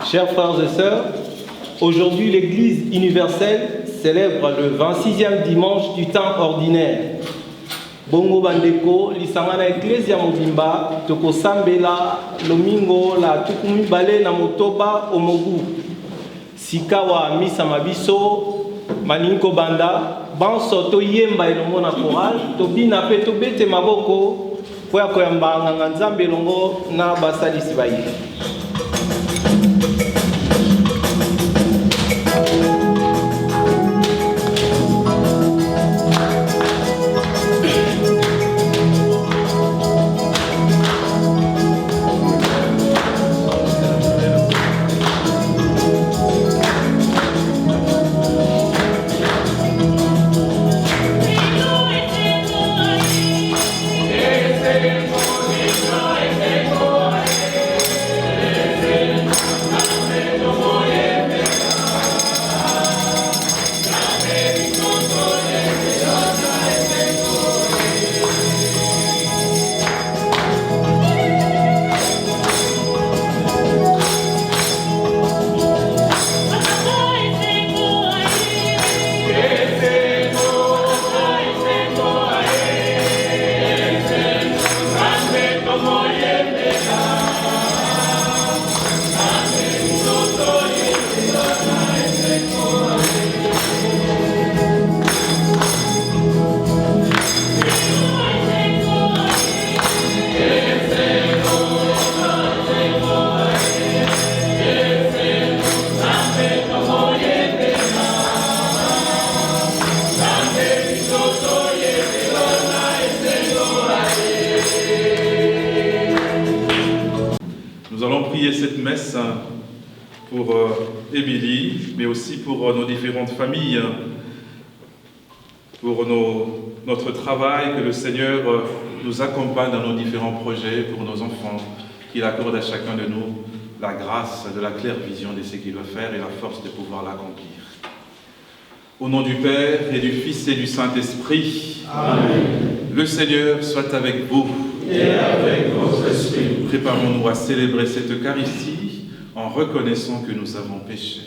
Chers frères et sœurs, aujourd'hui l'Église universelle célèbre le 26e dimanche du temps ordinaire. Bongo bandeko lisangana Ecclesia mobimba tokosambela lomingo la tukumi bale na motoba omogu. Sikawa misa mabiso maninko banda banso to yemba elongo na choral to bina pe to bete maboko kwa koyamba nganga nzambe elongo na basalisi bayi. Nous allons prier cette messe pour Émilie, mais aussi pour nos différentes familles, pour notre travail, que le Seigneur nous accompagne dans nos différents projets, pour nos enfants, qu'il accorde à chacun de nous la grâce de la claire vision de ce qu'il veut faire et la force de pouvoir l'accomplir. Au nom du Père et du Fils et du Saint-Esprit, Amen. Le Seigneur soit avec vous. Et avec votre esprit. Préparons-nous à célébrer cette Eucharistie en reconnaissant que nous avons péché.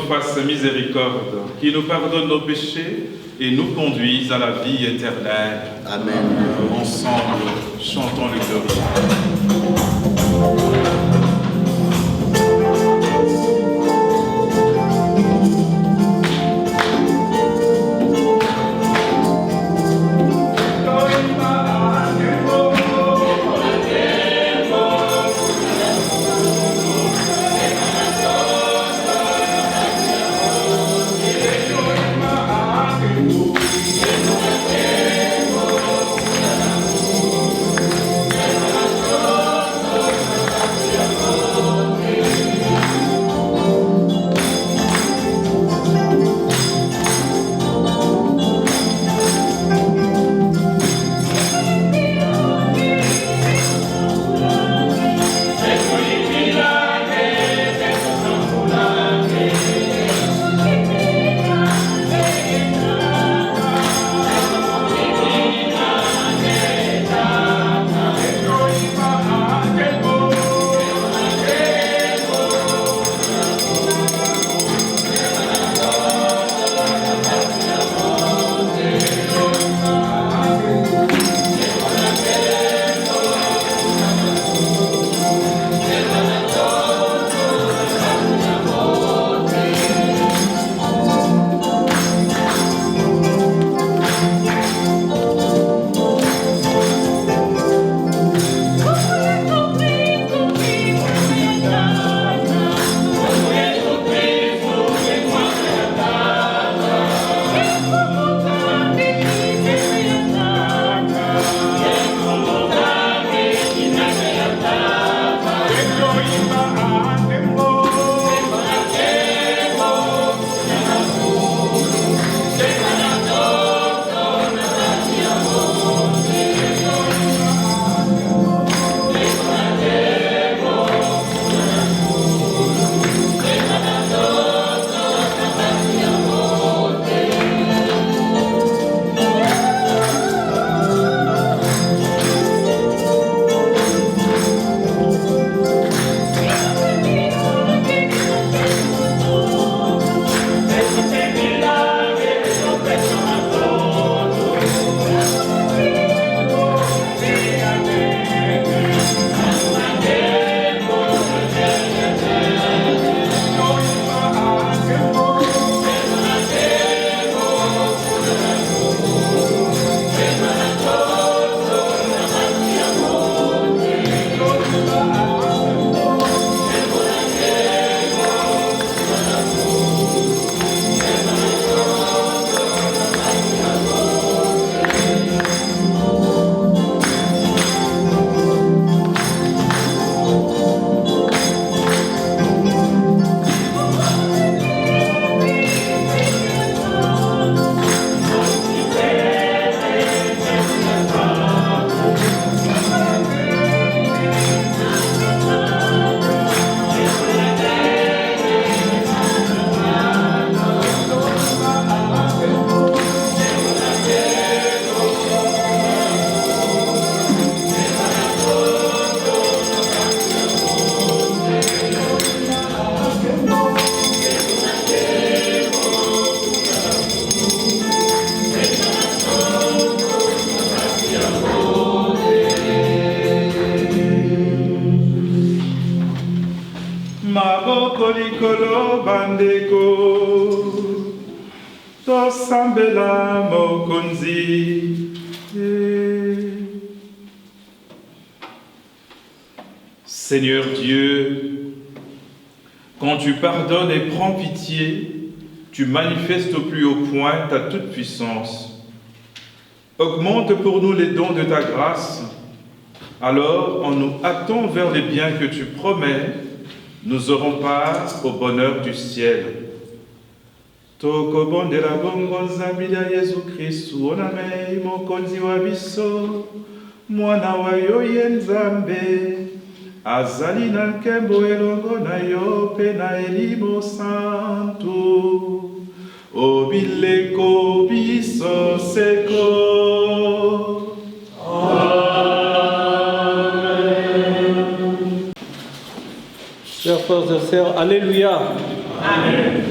Fasse miséricorde, qui nous pardonne nos péchés et nous conduise à la vie éternelle. Amen. Ensemble, chantons le glorieux. Maboko likolo bandeko, tosambela mokonzi. Seigneur Dieu, quand tu pardonnes et prends pitié, tu manifestes au plus haut point ta toute-puissance. Augmente pour nous les dons de ta grâce. Alors, en nous hâtant vers les biens que tu promets, nous aurons part au bonheur du ciel. Tokobondela bongo nzambi ya Yesu Kristu onamei mokonzi wa biso mwana wa yo ye nzambe azali na nkembo elongo na yo pe na elimo santu obileko biso seko. Chers frères et sœurs, Alléluia. Amen.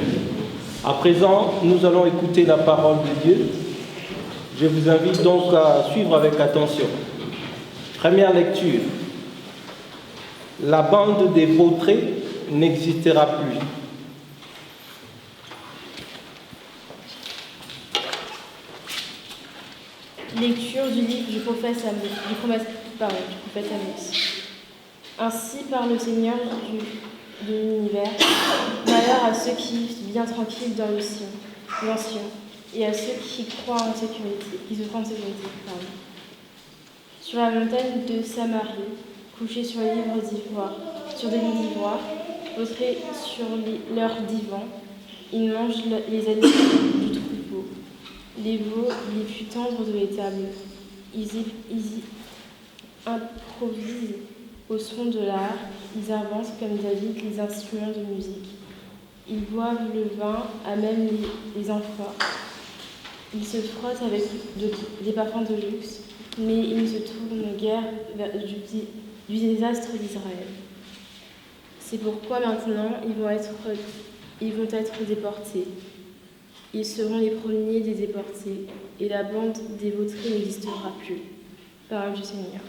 À présent, nous allons écouter la parole de Dieu. Je vous invite donc à suivre avec attention. Première lecture. La bande des vautrés n'existera plus. Lecture du livre du prophète Amos. Ainsi parle le Seigneur de l'univers. Malheur à ceux qui vivent bien tranquilles dans l'ancien, et à ceux qui croient en sécurité, Sur la montagne de Samarie, couchés sur des lits d'ivoire, vautrés sur leurs divans, ils mangent les animaux du troupeau, les veaux, les fûts tendres de l'étable. Ils improvisent au son de l'art, ils inventent comme David les instruments de musique. Ils boivent le vin à même les amphores. Ils se frottent avec des parfums de luxe, mais ils ne se tournent guère vers du désastre d'Israël. C'est pourquoi maintenant ils vont être déportés. Ils seront les premiers des déportés, et la bande des vautrés n'existera plus. Parole du Seigneur.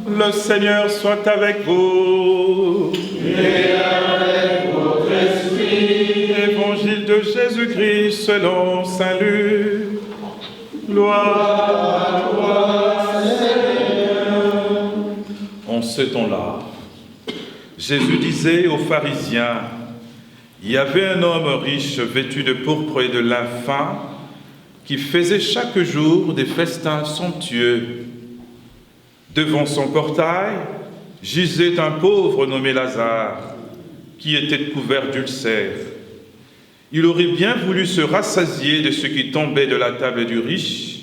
Le Seigneur soit avec vous. Et avec votre esprit. Évangile de Jésus-Christ selon saint Luc. Gloire à toi, Seigneur. En ce temps-là, Jésus disait aux pharisiens, il y avait un homme riche vêtu de pourpre et de lin fin qui faisait chaque jour des festins somptueux. Devant son portail gisait un pauvre nommé Lazare, qui était couvert d'ulcères. Il aurait bien voulu se rassasier de ce qui tombait de la table du riche,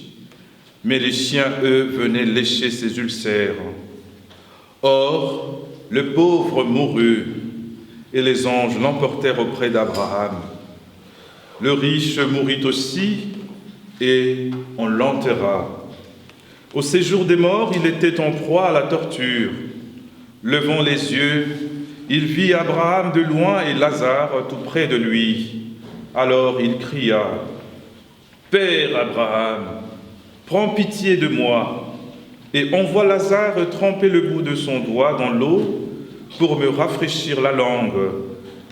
mais les chiens, eux, venaient lécher ses ulcères. Or, le pauvre mourut, et les anges l'emportèrent auprès d'Abraham. Le riche mourut aussi, et on l'enterra. Au séjour des morts, il était en proie à la torture. Levant les yeux, il vit Abraham de loin et Lazare tout près de lui. Alors il cria, « Père Abraham, prends pitié de moi et envoie Lazare tremper le bout de son doigt dans l'eau pour me rafraîchir la langue,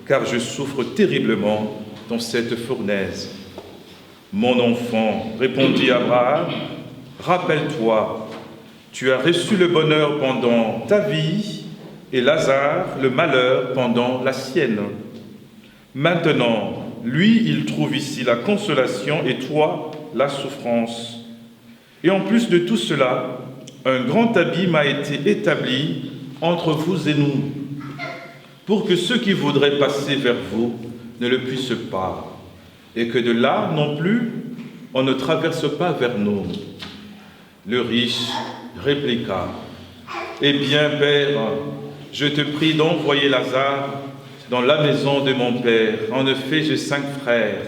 car je souffre terriblement dans cette fournaise. Mon enfant, répondit Abraham, rappelle-toi, tu as reçu le bonheur pendant ta vie et Lazare le malheur pendant la sienne. Maintenant, lui, il trouve ici la consolation et toi, la souffrance. Et en plus de tout cela, un grand abîme a été établi entre vous et nous, pour que ceux qui voudraient passer vers vous ne le puissent pas, et que de là non plus, on ne traverse pas vers nous. Le riche répliqua, « Eh bien, Père, je te prie d'envoyer Lazare dans la maison de mon Père. En effet, j'ai 5 frères,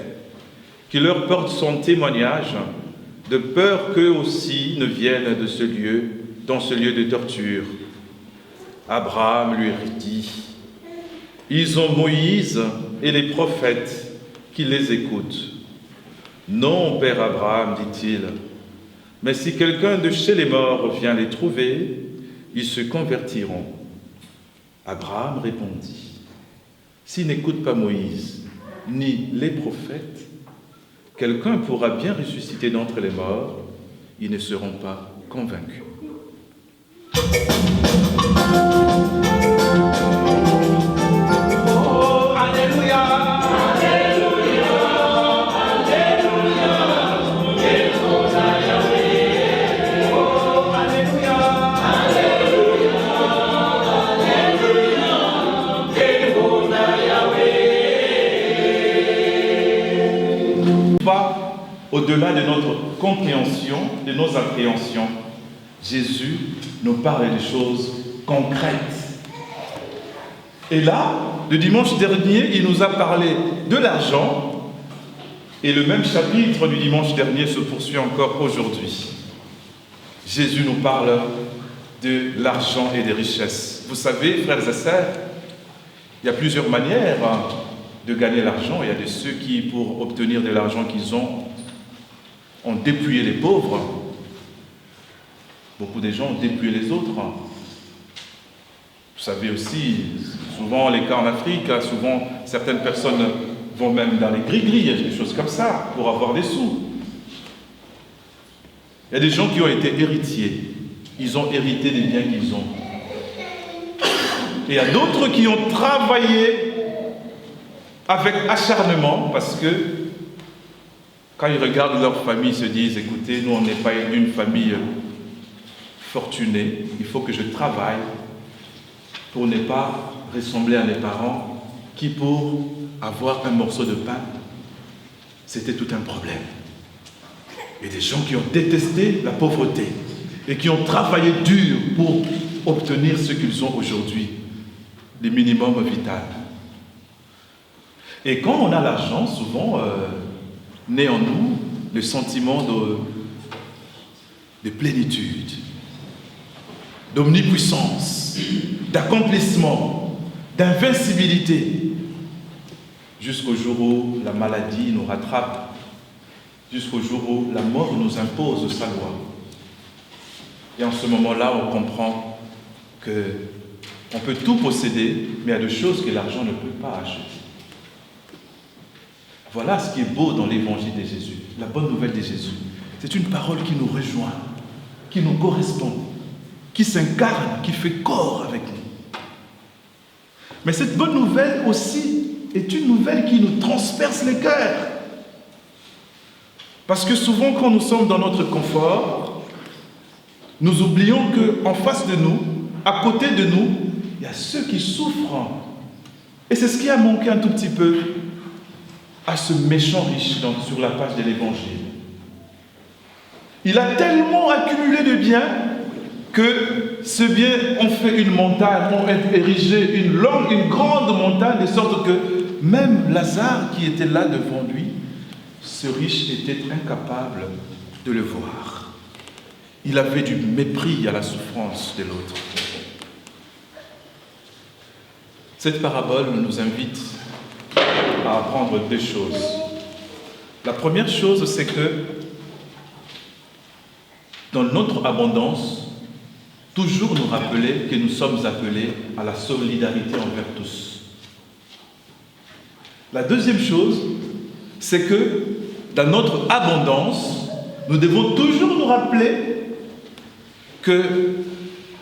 qui leur portent son témoignage, de peur qu'eux aussi ne viennent de ce lieu, dans ce lieu de torture. » Abraham lui dit, « Ils ont Moïse et les prophètes qui les écoutent. » « Non, Père Abraham, dit-il, mais si quelqu'un de chez les morts vient les trouver, ils se convertiront. » Abraham répondit, « S'ils n'écoutent pas Moïse ni les prophètes, quelqu'un pourra bien ressusciter d'entre les morts, ils ne seront pas convaincus. » Au-delà de notre compréhension, de nos appréhensions, Jésus nous parle de choses concrètes. Et là, le dimanche dernier, il nous a parlé de l'argent, et le même chapitre du dimanche dernier se poursuit encore aujourd'hui. Jésus nous parle de l'argent et des richesses. Vous savez, frères et sœurs, il y a plusieurs manières de gagner l'argent. Il y a de ceux qui, pour obtenir de l'argent qu'ils ont dépouillé les pauvres. Beaucoup de gens ont dépouillé les autres. Vous savez aussi, souvent les cas en Afrique, souvent certaines personnes vont même dans les gris-gris, des choses comme ça, pour avoir des sous. Il y a des gens qui ont été héritiers. Ils ont hérité des biens qu'ils ont. Et il y a d'autres qui ont travaillé avec acharnement, parce que quand ils regardent leur famille, ils se disent, écoutez, nous on n'est pas d'une famille fortunée, il faut que je travaille pour ne pas ressembler à mes parents qui, pour avoir un morceau de pain, c'était tout un problème. Et des gens qui ont détesté la pauvreté et qui ont travaillé dur pour obtenir ce qu'ils ont aujourd'hui, les minimums vital. Et quand on a l'argent, souvent, naît en nous le sentiment de plénitude, d'omnipuissance, d'accomplissement, d'invincibilité, jusqu'au jour où la maladie nous rattrape, jusqu'au jour où la mort nous impose sa loi. Et en ce moment-là, on comprend qu'on peut tout posséder, mais il y a des choses que l'argent ne peut pas acheter. Voilà ce qui est beau dans l'évangile de Jésus, la bonne nouvelle de Jésus. C'est une parole qui nous rejoint, qui nous correspond, qui s'incarne, qui fait corps avec nous. Mais cette bonne nouvelle aussi est une nouvelle qui nous transperce les cœurs. Parce que souvent, quand nous sommes dans notre confort, nous oublions qu'en face de nous, à côté de nous, il y a ceux qui souffrent. Et c'est ce qui a manqué un tout petit peu à ce méchant riche sur la page de l'Évangile. Il a tellement accumulé de biens que ce bien ont fait une montagne, ont érigé une grande montagne, de sorte que même Lazare qui était là devant lui, ce riche était incapable de le voir. Il avait du mépris à la souffrance de l'autre. Cette parabole nous invite à apprendre deux choses. La première chose, c'est que dans notre abondance, toujours nous rappeler que nous sommes appelés à la solidarité envers tous. La deuxième chose, c'est que dans notre abondance, nous devons toujours nous rappeler que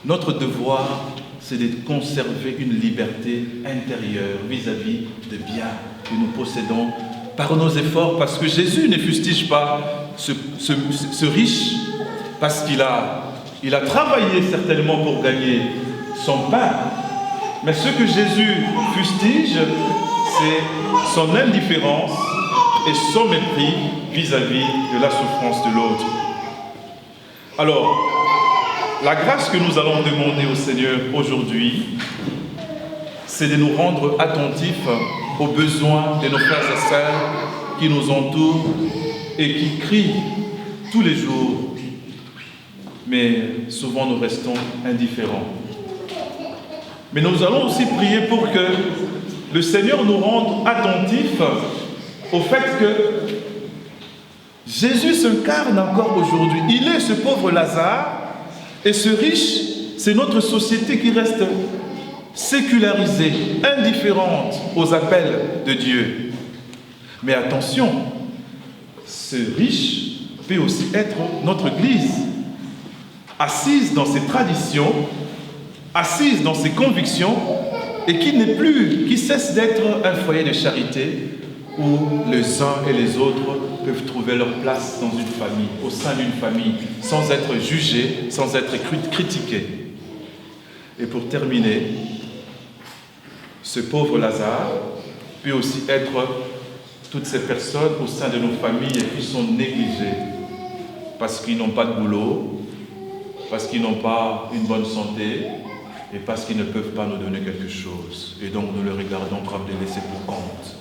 notre devoir, c'est de conserver une liberté intérieure vis-à-vis des biens que nous possédons par nos efforts, parce que Jésus ne fustige pas ce riche, parce qu'il a travaillé certainement pour gagner son pain. Mais ce que Jésus fustige, c'est son indifférence et son mépris vis-à-vis de la souffrance de l'autre. Alors, la grâce que nous allons demander au Seigneur aujourd'hui, c'est de nous rendre attentifs aux besoins de nos frères et sœurs qui nous entourent et qui crient tous les jours. Mais souvent nous restons indifférents. Mais nous allons aussi prier pour que le Seigneur nous rende attentifs au fait que Jésus s'incarne encore aujourd'hui. Il est ce pauvre Lazare et ce riche, c'est notre société qui reste sécularisée, indifférente aux appels de Dieu. Mais attention, ce riche peut aussi être notre Église, assise dans ses traditions, assise dans ses convictions, et qui cesse d'être un foyer de charité où les uns et les autres peuvent trouver leur place dans une famille, au sein d'une famille, sans être jugés, sans être critiqués. Et pour terminer, ce pauvre Lazare peut aussi être toutes ces personnes au sein de nos familles qui sont négligées parce qu'ils n'ont pas de boulot, parce qu'ils n'ont pas une bonne santé et parce qu'ils ne peuvent pas nous donner quelque chose. Et donc nous les regardons comme des laissés pour compte,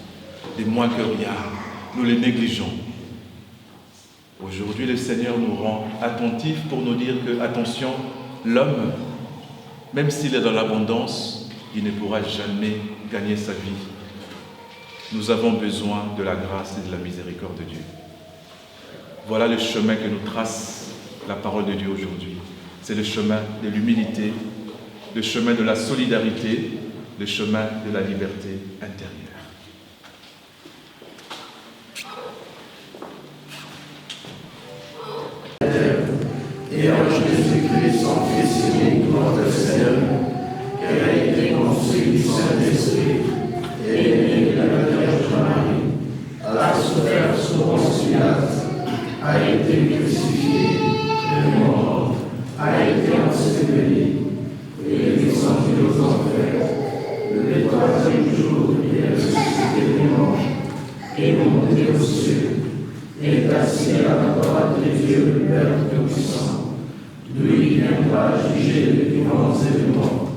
des moins que rien. Nous les négligeons. Aujourd'hui, le Seigneur nous rend attentifs pour nous dire que, attention, l'homme, même s'il est dans l'abondance, il ne pourra jamais gagner sa vie. Nous avons besoin de la grâce et de la miséricorde de Dieu. Voilà le chemin que nous trace la parole de Dieu aujourd'hui. C'est le chemin de l'humilité, le chemin de la solidarité, le chemin de la liberté intérieure. Et en Jésus-Christ, son Fils unique, notre Seigneur, qui a été conçu du Saint-Esprit et né de la Vierge Marie, a souffert sous Ponce Pilate, a été crucifié, est mort, a été enseveli, et est descendu aux enfers. Le troisième jour, il est ressuscité des morts, et monté aux cieux, et est assis à la droite de Dieu, le Père Tout-Puissant. D'où il viendra juger les vivants et les morts.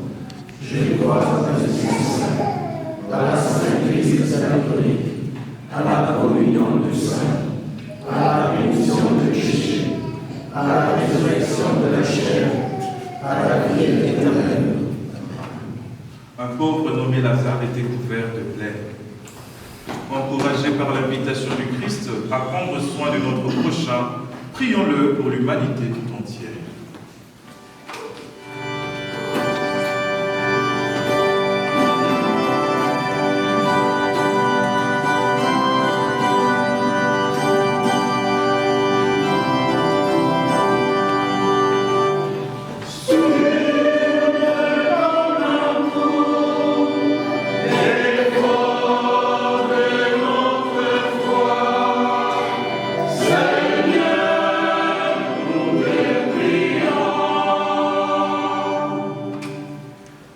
Je crois à l'Esprit Saint, à la Sainte Église catholique, à la communion du Saint, à la rémission des péchés, à la résurrection de la chair, à la vie éternelle. Un pauvre nommé Lazare était couvert de plaie. Encouragé par l'invitation du Christ à prendre soin de notre prochain, prions-le pour l'humanité tout entière.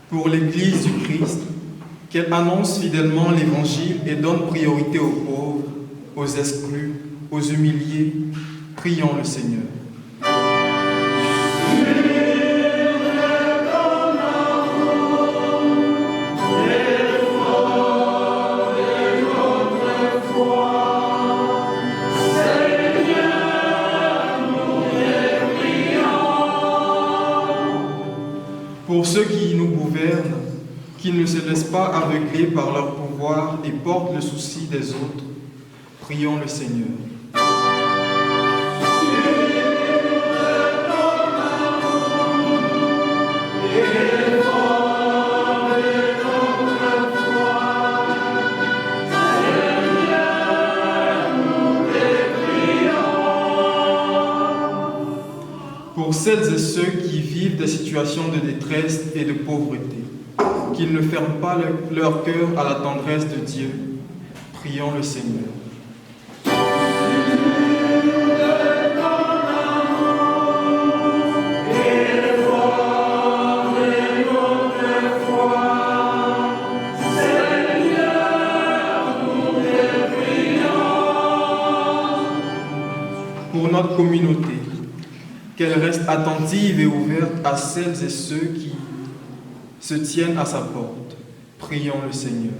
Pour l'Église du Christ, qu'elle annonce fidèlement l'Évangile et donne priorité aux pauvres, aux exclus, aux humiliés, prions le Seigneur. Pour ceux qui nous gouvernent, qu'ils ne se laissent pas aveugler par leur pouvoir et portent le souci des autres, prions le Seigneur. celles et ceux qui vivent des situations de détresse et de pauvreté, qu'ils ne ferment pas leur cœur à la tendresse de Dieu. Prions le Seigneur. Pour notre communauté, qu'elle reste attentive et ouverte à celles et ceux qui se tiennent à sa porte. Prions le Seigneur.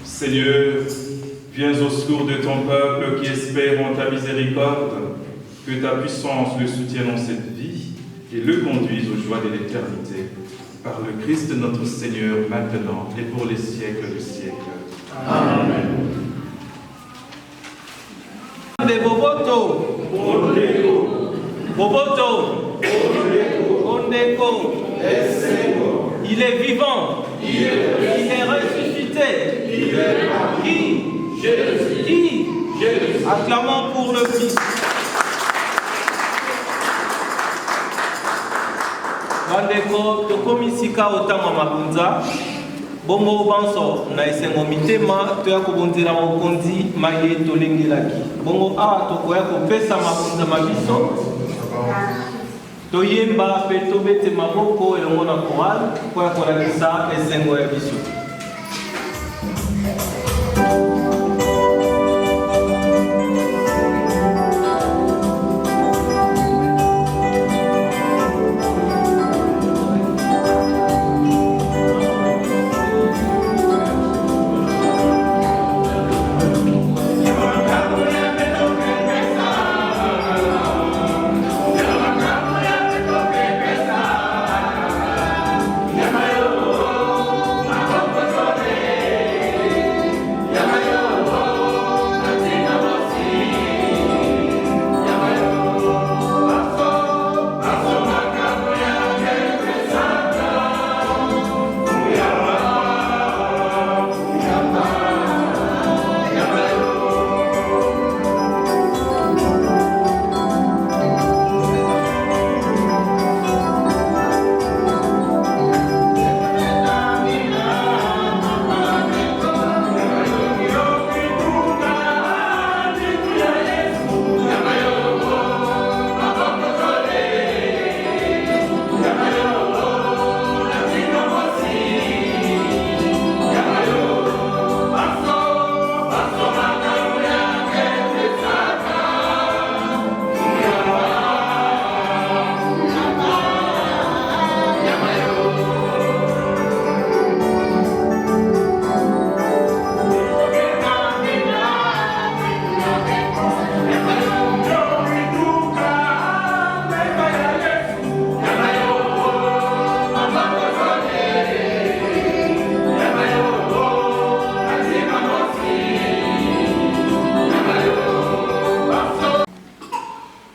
Seigneur, viens au secours de ton peuple qui espère en ta miséricorde, que ta puissance le soutienne en cette vie et le conduise aux joies de l'éternité. Par le Christ notre Seigneur, maintenant et pour les siècles des siècles. Amen. De Boboto, Boboto, Ondeko, il est vivant, il est ressuscité. Qui? Jésus. Qui? Jésus. Acclamons pour le Christ. Bandeko, tokomisika otama mabunza. Bongo banso na esengo mitema toya kobonzela mokonzi maye tolengelaki. Bongo a tokoya kopesa mabunza mabiso. Toyemba pe tobete maboko elongo na chorale koya kolakisa esengo ya biso.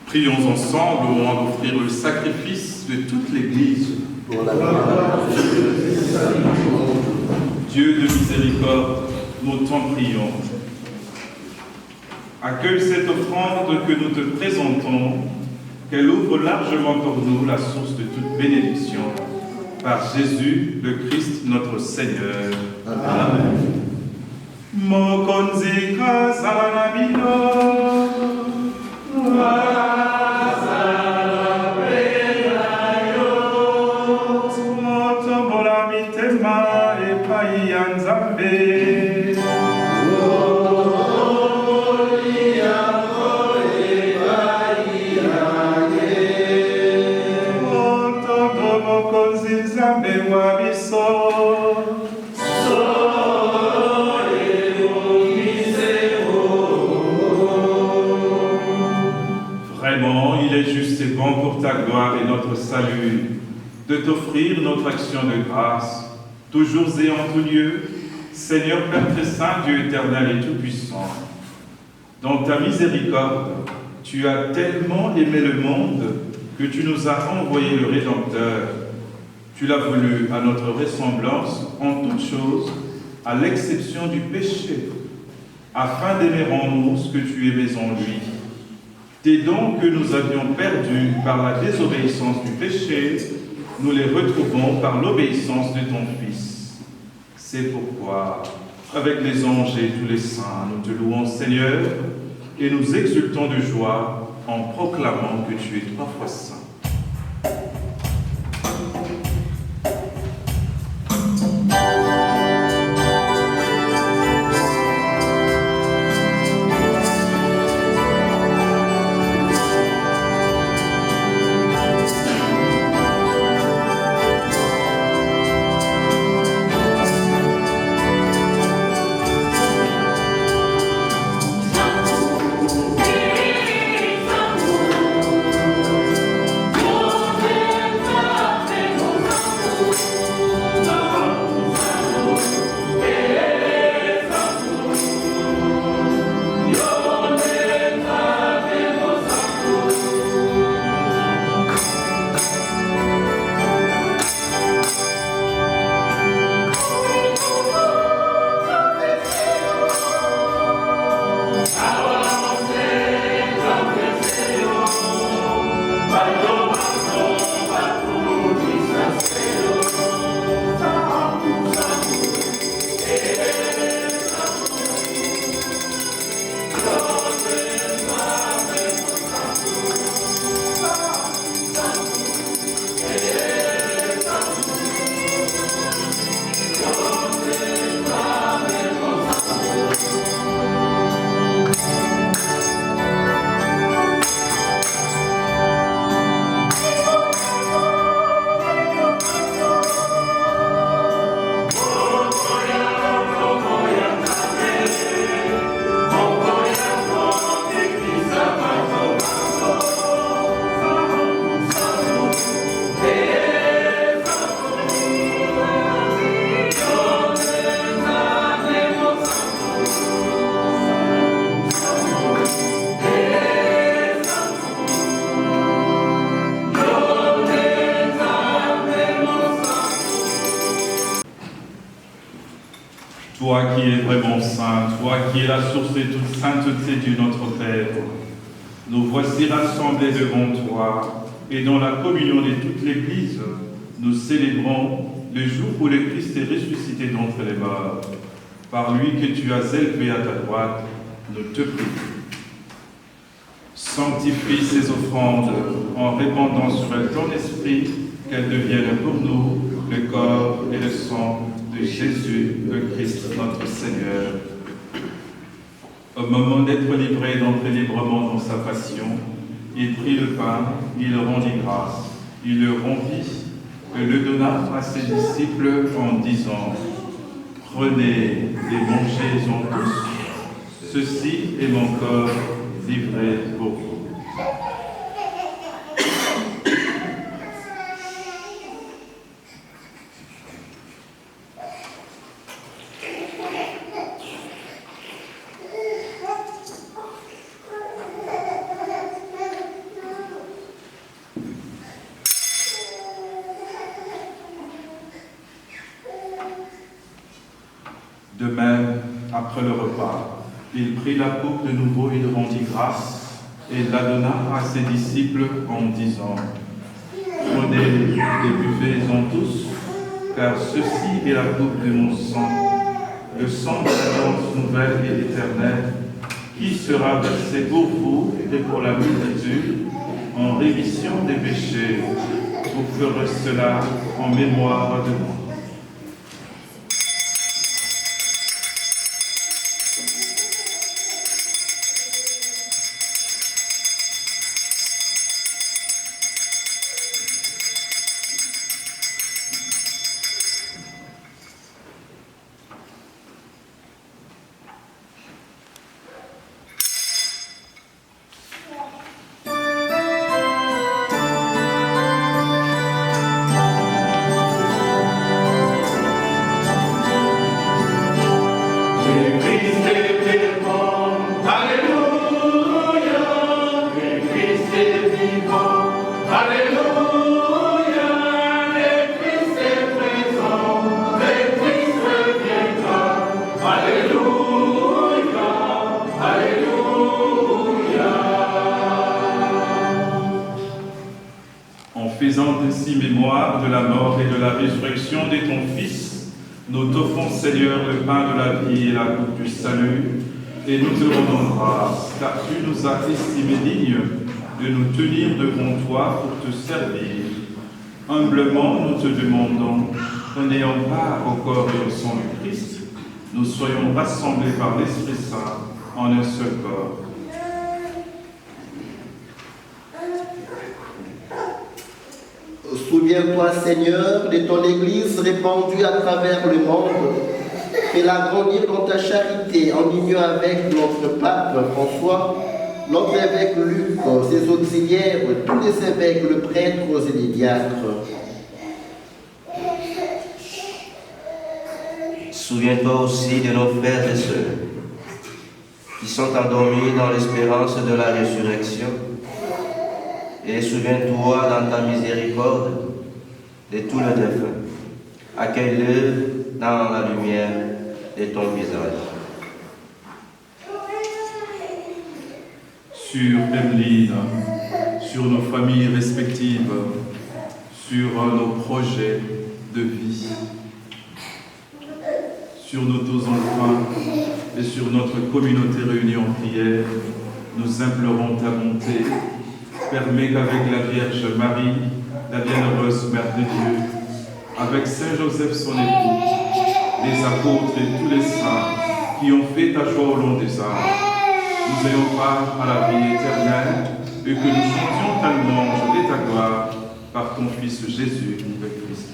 Prions ensemble au moment d'offrir le sacrifice de toute l'Église. Pour la gloire de Dieu, Dieu de miséricorde, nous t'en prions. Accueille cette offrande que nous te présentons, qu'elle ouvre largement pour nous la source de toute bénédiction. Par Jésus, le Christ, notre Seigneur. Amen. Mokonzi kasala na bino. Vraiment, il est juste et bon pour ta gloire gloire et notre salut, de t'offrir notre action de grâce, toujours et en tout lieu, Seigneur Père très saint, Dieu éternel et tout-puissant. Dans ta miséricorde, tu as tellement aimé le monde que tu nous as envoyé le Rédempteur. Tu l'as voulu à notre ressemblance en toutes choses, à l'exception du péché, afin d'aimer en nous ce que tu aimais en lui. Tes dons que nous avions perdus par la désobéissance du péché, nous les retrouvons par l'obéissance de ton Fils. C'est pourquoi, avec les anges et tous les saints, nous te louons, Seigneur, et nous exultons de joie en proclamant que tu es 3 fois saint. Toi qui es vraiment saint, toi qui es la source de toute sainteté du notre Père, nous voici rassemblés devant toi, et dans la communion de toute l'Église, nous célébrons le jour où le Christ est ressuscité d'entre les morts. Par lui que tu as élevé à ta droite, nous te prions. Sanctifie ces offrandes en répandant sur elles ton esprit, qu'elles deviennent pour nous le corps et le sang de Jésus, le Christ, notre Seigneur. Au moment d'être livré d'entrer librement dans sa passion, il prit le pain, il rendit grâce, il le rompit et le donna à ses disciples en disant : Prenez et mangez-en tous, ceci est mon corps livré pour vous. De même, après le repas, il prit la coupe de nouveau, il rendit grâce et la donna à ses disciples en disant : Prenez et buvez-en tous, car ceci est la coupe de mon sang, le sang de l'alliance nouvelle et éternelle, qui sera versé pour vous et pour la multitude en rémission des péchés. Vous ferez cela en mémoire de moi. Faisant ainsi mémoire de la mort et de la résurrection de ton Fils, nous t'offrons, Seigneur, le pain de la vie et la coupe du salut, et nous te rendons grâce, car tu nous as estimés dignes de nous tenir devant toi pour te servir. Humblement, nous te demandons qu'en ayant part au corps et au sang du Christ, nous soyons rassemblés par l'Esprit Saint en un seul corps. Souviens-toi, Seigneur, de ton Église répandue à travers le monde. Fais-la grandir dans ta charité, en union avec notre pape François, notre évêque Luc, ses auxiliaires, tous les évêques, les prêtres et les diacres. Souviens-toi aussi de nos frères et sœurs qui sont endormis dans l'espérance de la résurrection. Et souviens-toi dans ta miséricorde de tous les défunts. Accueille-le dans la lumière de ton visage. Sur Emeline, sur nos familles respectives, sur nos projets de vie, sur nos deux enfants et sur notre communauté réunie en prière, nous implorons ta bonté. Permets qu'avec la Vierge Marie, la bienheureuse Mère de Dieu, avec Saint Joseph son époux, les apôtres et tous les saints qui ont fait ta joie au long des âges, nous ayons part à la vie éternelle et que nous chantions ta louange et ta gloire par ton Fils Jésus, le Christ.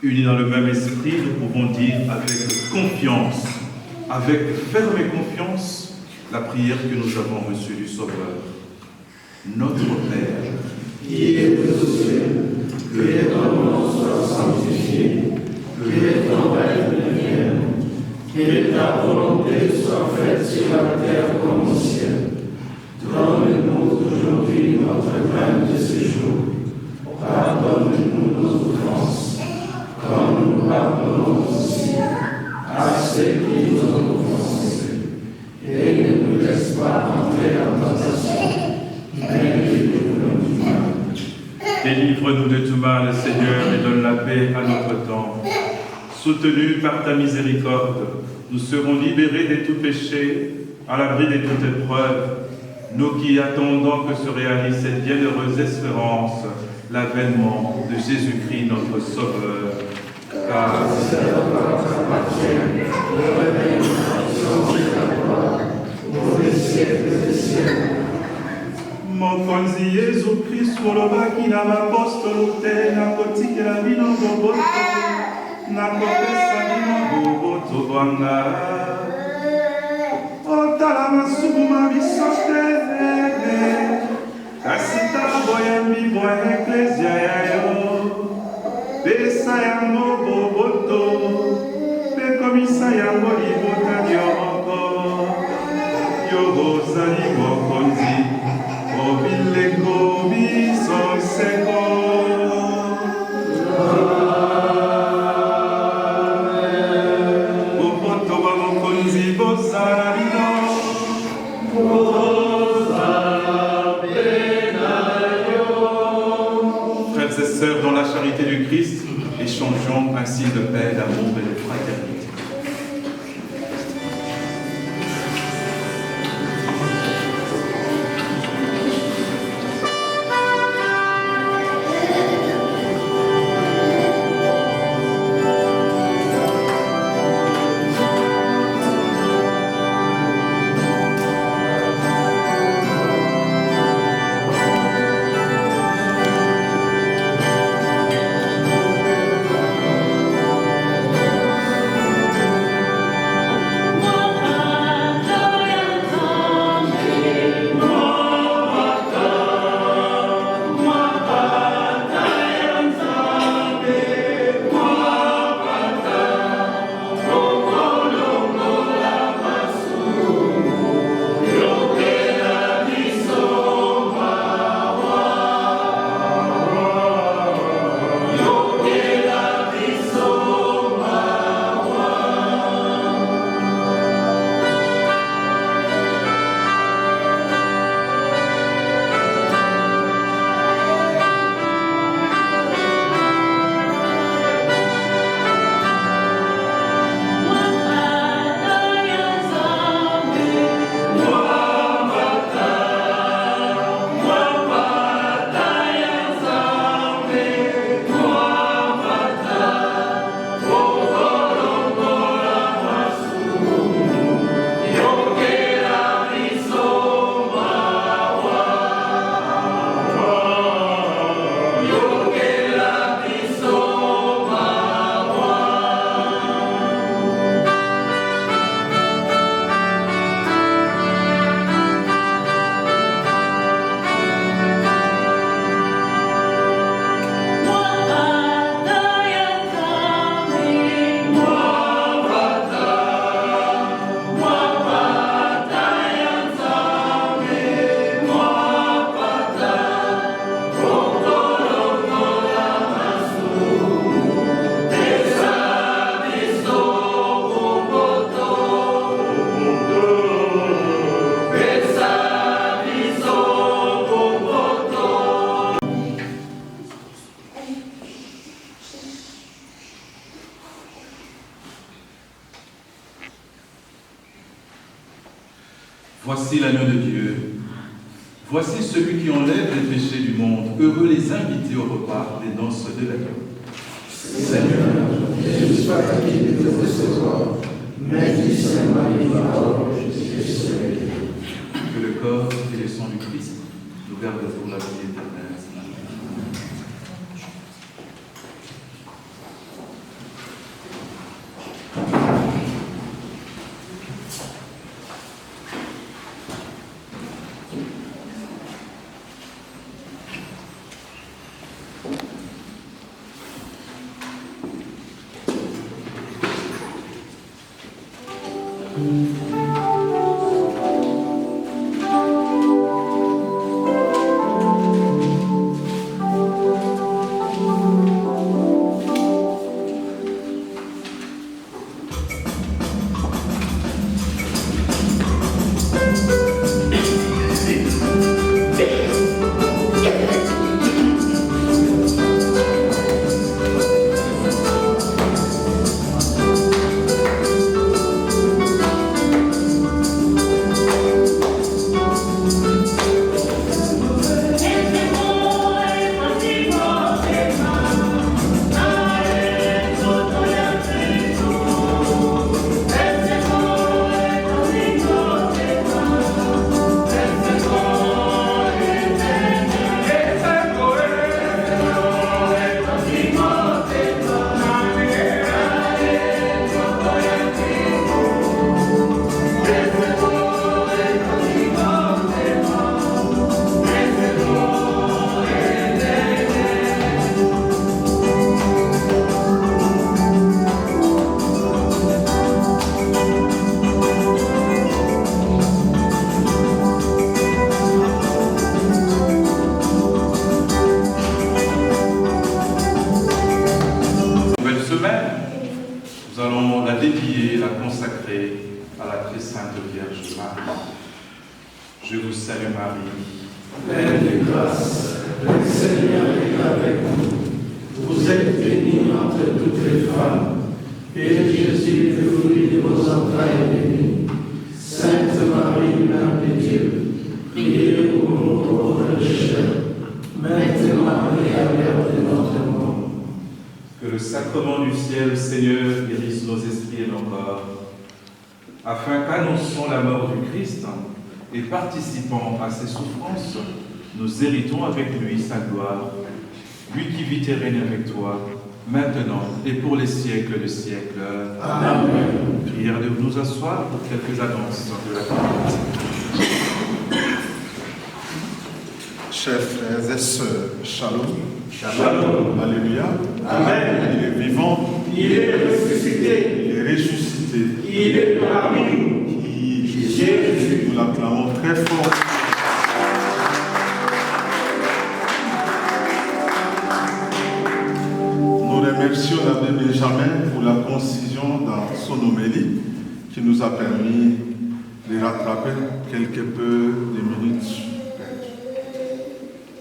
Unis dans le même esprit, nous pouvons dire avec confiance, avec ferme confiance, la prière que nous avons reçue du Sauveur. Notre Père, qui es aux cieux, que ton nom soit sanctifié, que ton règne vienne, que ta volonté soit faite sur la terre comme au ciel. Donne-nous aujourd'hui notre pain de ce jour. Pardonne-nous nos offenses, comme nous pardonnons aussi à ceux qui nous ont offensés. Et ne nous laisse pas entrer en tentation, mais délivre-nous du mal. délivre-nous de tout mal, Seigneur, et donne la paix à notre temps. Soutenus par ta miséricorde, nous serons libérés de tout péché, à l'abri de toute épreuve, nous qui attendons que se réalise cette bienheureuse espérance, l'avènement de Jésus-Christ, notre Sauveur. Car mokonzi Yesu Kristu olobaki na bapostolo te nakotikela bino boboto nakopesa bino boboto bwanga otala masumu ma biso te kasi tala boyambi bwa eklezia yayo pesa yango boboto mpe komisa yango libota nyoko yo bozali mokonzi partageons un signe de paix, d'amour et de fraternité. Voici l'agneau de Dieu. Voici celui qui enlève les péchés du monde. Heureux les invités au repas des noces de l'agneau. Seigneur, je ne suis pas digne de te recevoir, mais dis seulement les paroles, je serai. Que le corps et le sang du Christ nous gardent pour la vie éternelle. Nous allons la dédier, la consacrer à la très sainte Vierge Marie. Je vous salue Marie. Pleine de grâce, le Seigneur est avec vous. Vous êtes bénie entre toutes les femmes, et Jésus, le fruit de vos entrailles, est béni. Sainte Marie, Mère de Dieu, priez pour nous pauvres pécheurs, maintenant et à l'heure de notre mort. Que le sacrement du ciel, Seigneur, guérisse nos esprits et nos corps, afin qu'annonçant la mort du Christ et participant à ses souffrances, nous héritons avec lui sa gloire, lui qui vit et règne avec toi, maintenant et pour les siècles des siècles. Amen. Prière de nous asseoir pour quelques annonces de la communauté. Chers frères et sœurs, shalom. Shalom. Alléluia. Amen. Il est vivant. Il est ressuscité. Il est ressuscité. Il est parmi nous. Jésus. Nous l'acclamons très fort. Nous remercions l'abbé Benjamin pour la concision dans son homélie qui nous a permis de rattraper quelque peu les minutes.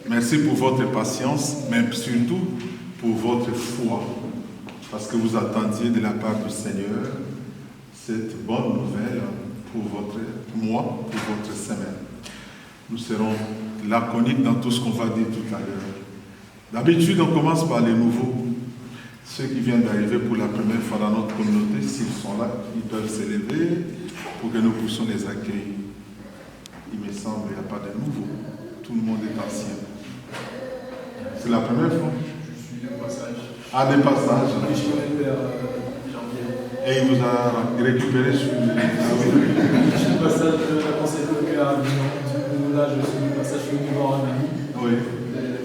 Merci pour votre patience, mais surtout pour votre foi, parce que vous attendiez de la part du Seigneur cette bonne nouvelle pour votre mois, pour votre semaine. Nous serons laconiques dans tout ce qu'on va dire tout à l'heure. D'habitude, on commence par les nouveaux. Ceux qui viennent d'arriver pour la première fois dans notre communauté, s'ils sont là, ils peuvent s'élever pour que nous puissions les accueillir. Il me semble qu'il n'y a pas de nouveaux. Tout le monde est ancien. C'est la première fois? Je suis de passage. Ah, des passages. Je connais le père Jean-Pierre. Et il vous a récupéré sur les... Ah oui. Je suis de passage de la pensée de cœur à Avignon. Du coup, là, je suis de passage, je suis venu voir un ami Oui.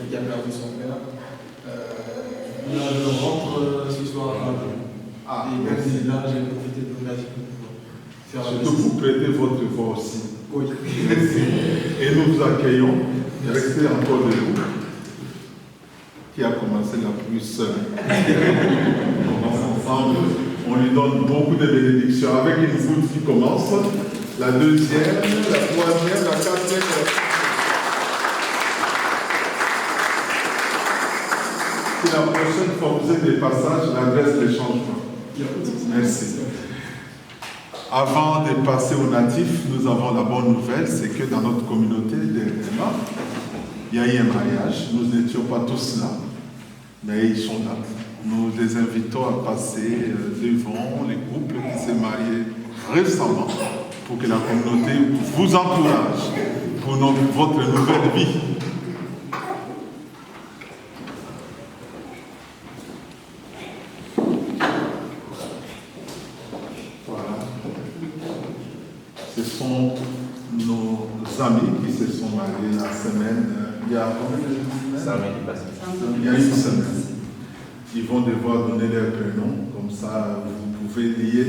qui a perdu son père. Là, je rentre ce soir à Avignon. Ah, Et merci. là, j'ai profité de l'occasion pour faire la Surtout pour prêter votre voix aussi. Oui. Merci. Et nous vous accueillons. Restez encore debout. Qui a commencé la pluie seule. On commence ensemble. On lui donne beaucoup de bénédictions. Avec une goutte qui commence. La deuxième, la troisième, la quatrième. Si la prochaine fois vous êtes des passages, l'adresse des changements. Merci. Avant de passer aux natifs, nous avons la bonne nouvelle, c'est que dans notre communauté dernièrement, il y a eu un mariage. Nous n'étions pas tous là, mais ils sont là. Nous les invitons à passer devant les couples qui s'est mariés récemment pour que la communauté vous encourage pour votre nouvelle vie. Ce sont nos amis qui se sont mariés la semaine, il y a combien de semaines? Il y a une semaine. Ils vont devoir donner leur prénom, comme ça vous pouvez lier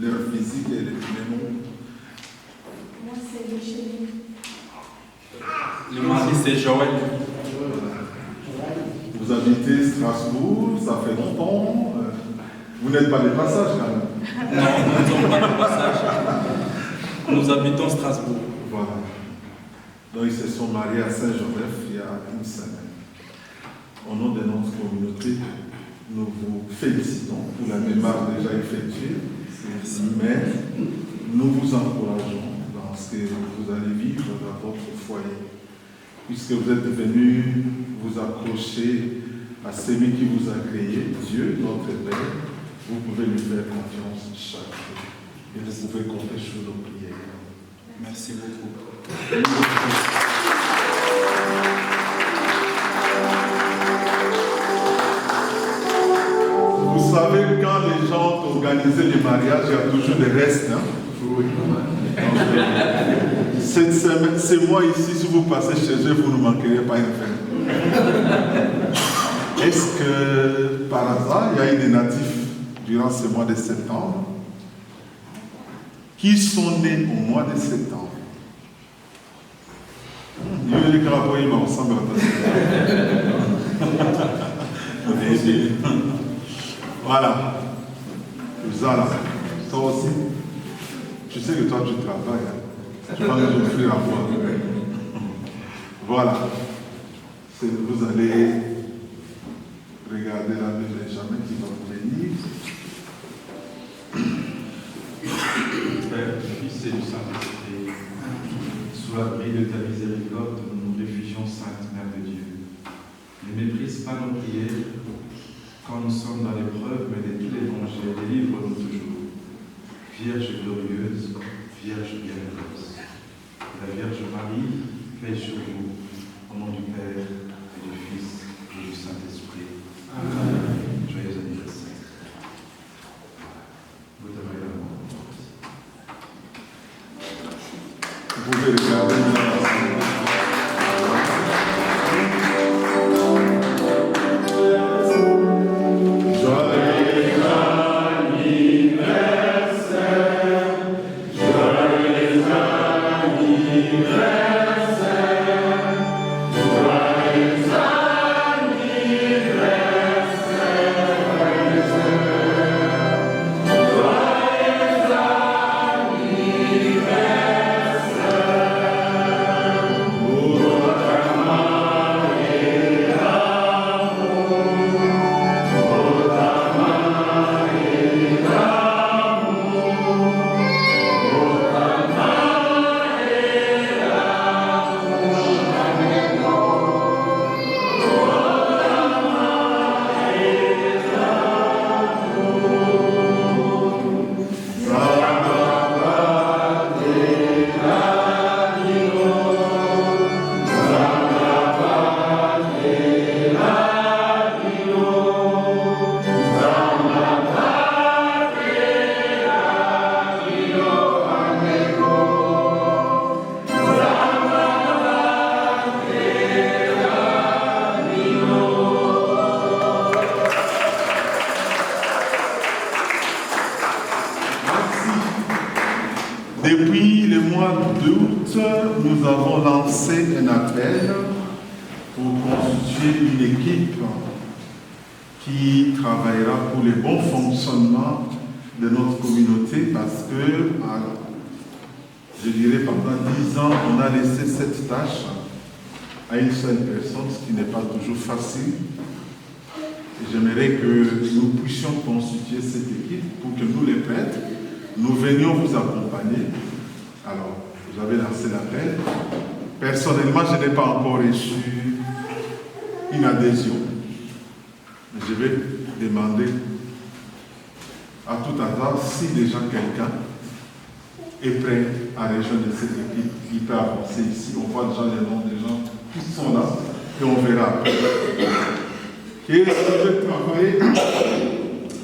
leur physique et les prénoms. Moi, c'est Micheline. Le mari, c'est Joël. Vous habitez Strasbourg, ça fait longtemps. Vous n'êtes pas des passages quand même. Non, nous ne sommes pas de passage. Nous habitons Strasbourg. Voilà. Donc ils se sont mariés à Saint-Joseph il y a une semaine. Au nom de notre communauté, nous vous félicitons pour la démarche déjà effectuée, mais nous vous encourageons dans ce que vous allez vivre dans votre foyer, puisque vous êtes venus vous accrocher à celui qui vous a créé, Dieu, notre Père. Vous pouvez lui faire confiance chaque jour et vous pouvez compter sur nos prières. Merci beaucoup. Vous savez, quand les gens organisaient les mariages, il y a toujours des restes. Hein? Oui. Cette semaine, c'est moi ici, si vous passez chez eux, vous ne manquerez pas une fête. Est-ce que, par hasard, il y a eu des natifs durant ce mois de septembre qui sont nés au mois de septembre? Voilà. Zala, toi aussi. Tu sais que toi tu travailles. Hein. Tu vas nous offrir à boire. Voilà. Vous allez Regardez l'abbé Benjamin qui va vous bénir. Père, du Fils et du Saint-Esprit, sous l'abri de ta miséricorde, nous nous réfugions, Sainte Mère de Dieu. Ne méprise pas nos prières quand nous sommes dans l'épreuve, mais de tous les dangers, délivre-nous toujours. Vierge glorieuse, Vierge bienheureuse, la Vierge Marie, veille sur vous, au nom du Père et du Fils et du Saint-Esprit. Amen. Joyeux anniversaire. Vous devrez la mort. Vous pouvez regarder. Depuis le mois d'août, nous avons lancé un appel pour constituer une équipe qui travaillera pour le bon fonctionnement de notre communauté parce que, je dirais, pendant 10 ans, on a laissé cette tâche à une seule personne, ce qui n'est pas toujours facile. Et j'aimerais que nous puissions constituer cette équipe pour que nous, les prêtres, nous venions vous accompagner. Alors, j'avais lancé l'appel. Personnellement, je n'ai pas encore reçu une adhésion. Mais je vais demander à tout hasard si déjà quelqu'un est prêt à rejoindre cette équipe. Il peut avancer ici. On voit déjà les noms des gens qui sont là et on verra après. Et je vais travailler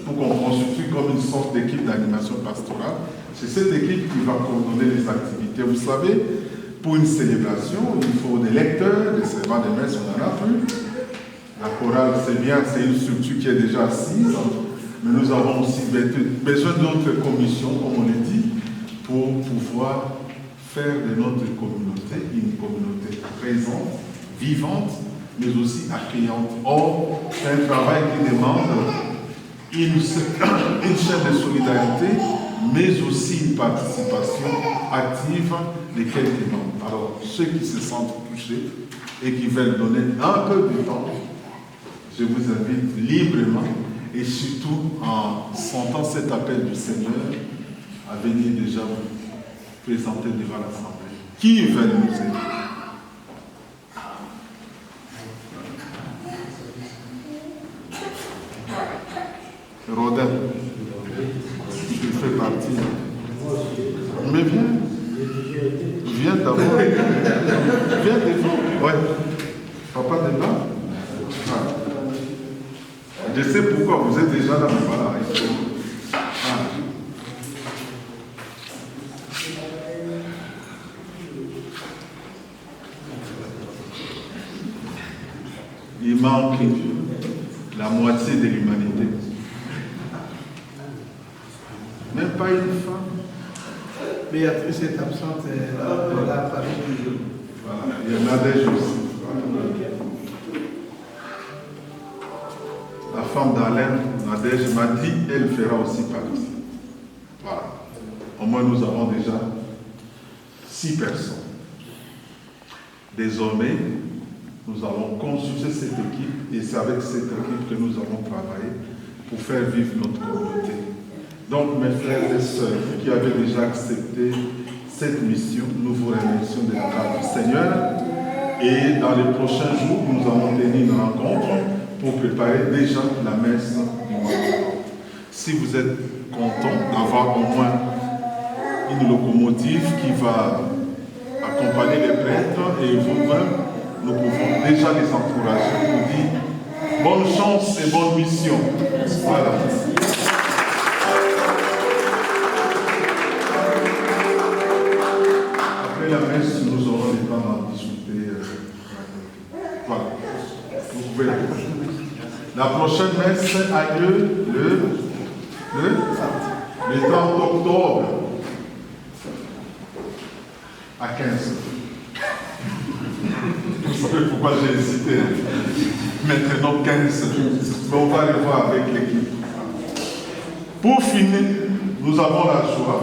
pour qu'on constitue comme une sorte d'équipe d'animation pastorale. C'est cette équipe qui va coordonner les activités. Vous savez, pour une célébration, il faut des lecteurs, des servants de messe, on en a plus. La chorale, c'est bien, c'est une structure qui est déjà assise, mais nous avons aussi besoin d'autres commissions, comme on le dit, pour pouvoir faire de notre communauté une communauté présente, vivante, mais aussi accueillante. Or, c'est un travail qui demande une chaîne de solidarité, mais aussi une participation active de quelques membres. Alors, ceux qui se sentent touchés et qui veulent donner un peu de temps, je vous invite librement et surtout en sentant cet appel du Seigneur à venir déjà vous présenter devant l'Assemblée. Qui veut nous aider? Rodin, tu fais partie. Mais viens d'abord. Viens devant. Ouais. Papa n'est pas. Je sais pourquoi vous êtes déjà là, mais voilà. Il manque la moitié de l'humanité. Même pas une femme. Béatrice est absente, elle a parlé du jour. Voilà, il y en a des aussi. La femme d'Alain, Nadège, m'a dit, elle fera aussi partie. Voilà. Au moins, nous avons déjà 6 personnes. Désormais, nous avons consulté cette équipe et c'est avec cette équipe que nous avons travaillé pour faire vivre notre communauté. Donc, mes frères et sœurs qui avaient déjà accepté cette mission, nous vous remercions de la part du Seigneur. Et dans les prochains jours, nous allons tenir une rencontre pour préparer déjà la messe du mois. Si vous êtes content d'avoir au moins une locomotive qui va accompagner les prêtres et vous-même, nous pouvons déjà les encourager pour dire bonne chance et bonne mission. Voilà. Après la messe, nous aurons le temps d'en discuter. Voilà. Vous pouvez la faire. La prochaine messe a lieu le 30 octobre à 15. Vous savez pourquoi j'ai hésité. Maintenant 15. Mais on va le voir avec l'équipe. Pour finir, nous avons la joie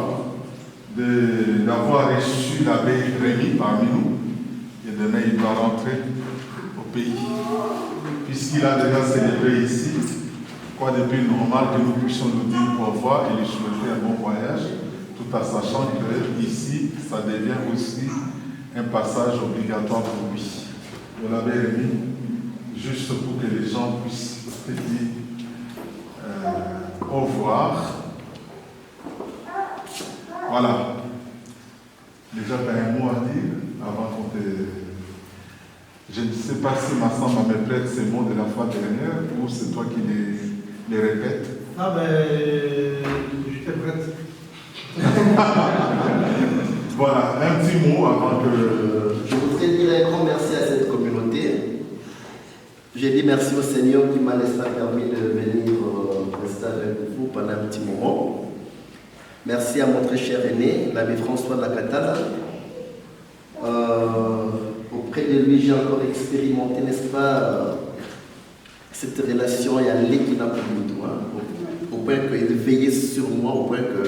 d'avoir reçu l'abbé Rémi parmi nous. Et demain, il doit rentrer au pays. Puisqu'il a déjà célébré ici, quoi de plus normal que nous puissions nous dire au revoir et lui souhaiter un bon voyage, tout en sachant que ici, ça devient aussi un passage obligatoire pour lui. Vous l'avez remis juste pour que les gens puissent te dire au revoir. Voilà. Déjà, tu as un mot à dire avant qu'on te... Je ne sais pas si ma samba me prête ces mots de la fois dernière ou c'est toi qui les répètes. Non, mais j'étais prête. Voilà, un petit mot avant que... Je voudrais dire un grand merci à cette communauté. J'ai dit merci au Seigneur qui m'a permis de venir rester avec vous pendant un petit moment. Merci à mon très cher aîné, l'abbé François Lacatala. Auprès de lui, j'ai encore expérimenté, n'est-ce pas, cette relation et un lien qui n'a pas de toi, au point qu'il veillait sur moi, au point que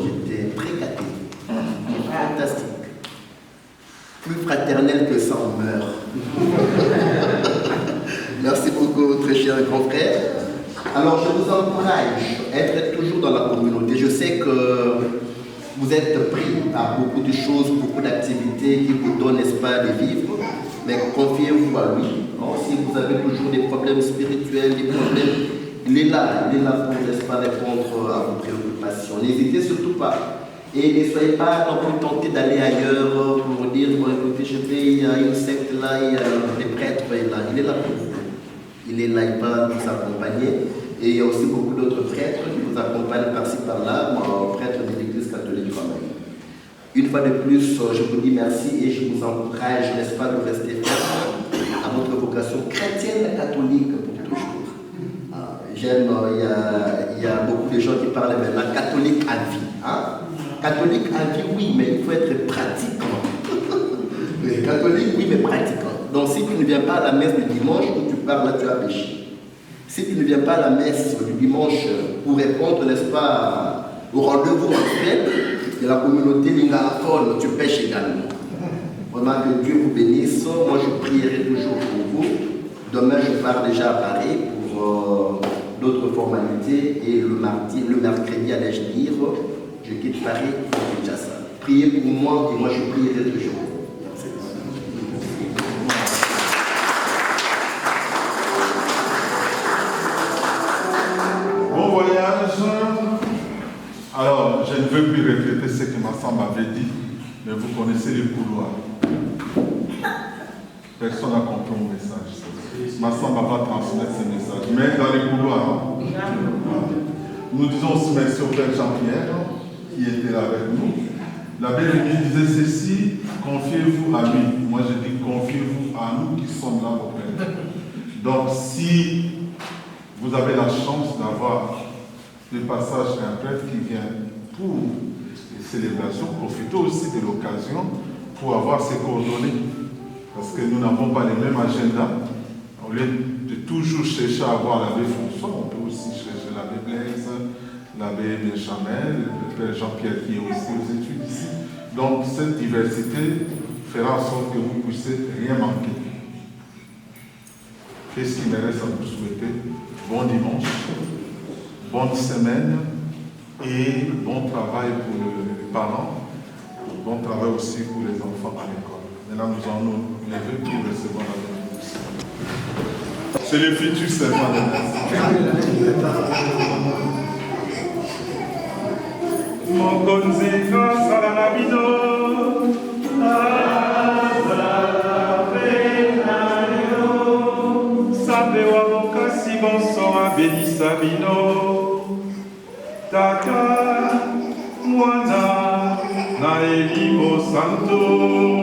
j'étais très gâté, fantastique, plus fraternel que ça en meurt. Merci beaucoup, très cher grand frère. Alors, je vous encourage à être toujours dans la communauté. Je sais que vous êtes pris à beaucoup de choses, beaucoup d'activités qui vous donnent, n'est-ce pas, de vivre. Mais confiez-vous à lui. Alors, si vous avez toujours des problèmes spirituels, des problèmes, il est là pour, n'est-ce pas, répondre à vos préoccupations. N'hésitez surtout pas. Et ne soyez pas non plus tentés d'aller ailleurs pour dire, bon, écoutez, il y a une secte là, il y a des prêtres là. Il est là pour vous. Il est là, il va vous accompagner. Et il y a aussi beaucoup d'autres prêtres qui vous accompagnent par-ci par-là, moi, prêtre de l'Église catholique romaine. Une fois de plus, je vous dis merci et je vous encourage, n'est-ce pas, de rester fidèle à votre vocation chrétienne catholique pour toujours. J'aime, il y a beaucoup de gens qui parlent maintenant catholique à vie. Hein? Catholique à vie, oui, mais il faut être pratiquant. Catholique, oui, mais pratiquant. Donc si tu ne viens pas à la messe du dimanche où tu parles, là tu as péché. Si tu ne viens pas à la messe du dimanche pour répondre, n'est-ce pas, au rendez-vous mensuel de la communauté lingaphone, tu pêches également. Vraiment que Dieu vous bénisse. Moi, je prierai toujours pour vous. Demain, je pars déjà à Paris pour d'autres formalités et le mercredi, allais-je dire, je quitte Paris pour Kinshasa. Priez pour moi et moi, je prierai toujours. Alors, je ne veux plus répéter ce que Massam m'avait dit, mais vous connaissez les couloirs. Personne n'a compris mon message. Massam va transmettre ce message. Mais dans les couloirs, nous disons aussi merci au Père Jean-Pierre, qui était là avec nous. L'abbé Rémi disait ceci, confiez-vous à lui. Moi, je dis confiez-vous à nous qui sommes là au Père. Donc, si vous avez la chance d'avoir le passage d'un prêtre qui vient pour les célébrations, profitez aussi de l'occasion pour avoir ses coordonnées. Parce que nous n'avons pas les mêmes agendas. Au lieu de toujours chercher à avoir l'abbé François, on peut aussi chercher l'abbé Blaise, l'abbé Benjamin, le père Jean-Pierre qui est aussi aux études ici. Donc cette diversité fera en sorte que vous puissiez rien manquer. Qu'est-ce qui me reste à vous souhaiter? Bon dimanche, bonne semaine et bon travail pour les parents, bon travail aussi pour les enfants à l'école. Maintenant, nous allons nous lever pour recevoir la bénédiction. C'est le futur servant de béni Sabino, Tata, Mwana, na Elimo Santo.